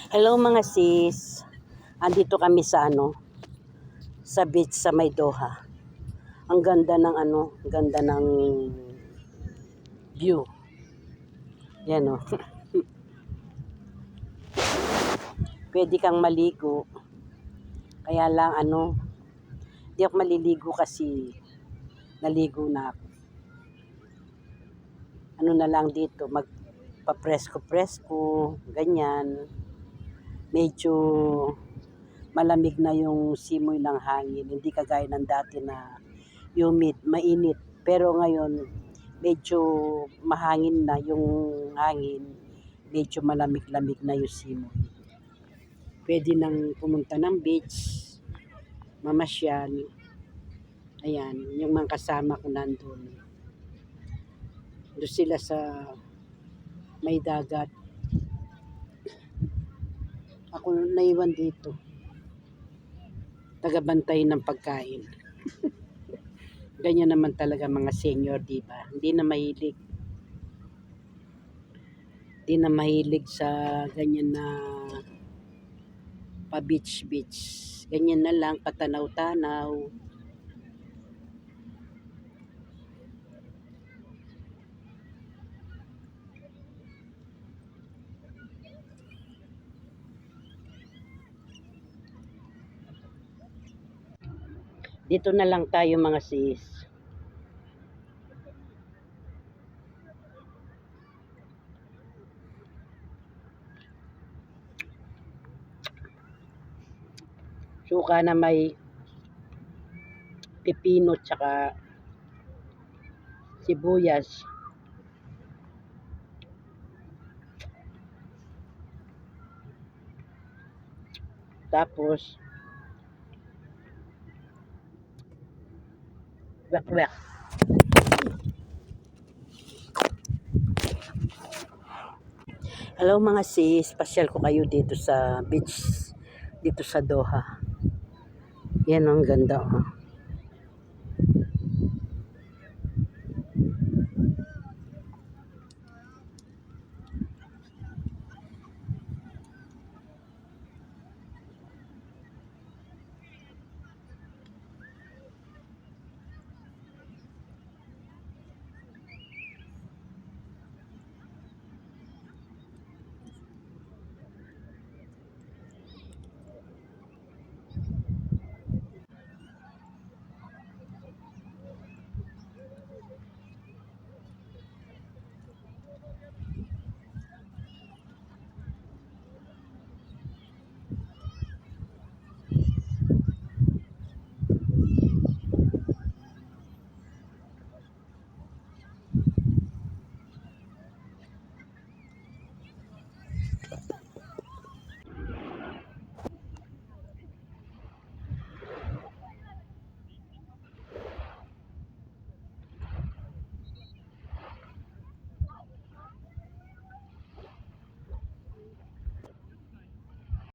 Hello mga sis. Andito kami sa sa beach sa May Doha. Ang ganda ng ganda ng view. Yan oh. Pwede kang maligo. Kaya lang di ako maliligo kasi naligo na ako. Na lang dito, magpapresko-presko, ganyan. Medyo malamig na yung simoy ng hangin. Hindi kagaya ng dati na humid, mainit. Pero ngayon, medyo mahangin na yung hangin. Medyo malamig-lamig na yung simoy. Pwede nang pumunta ng beach, mamasyal. Ayan, yung mga kasama ko nandun. Doon sila sa may dagat. Ako naiwan dito. Tagabantay ng pagkain. Ganyan naman talaga mga senior, di ba? Hindi na mahilig sa ganyan na pa-beach. Ganyan na lang, patanaw-tanaw. Dito na lang tayo mga sis. Suka na may pipino tsaka sibuyas. Tapos wek-wek. Hello mga sis, pasyal ko kayo dito sa beach, dito sa Doha. Yan ang ganda oh.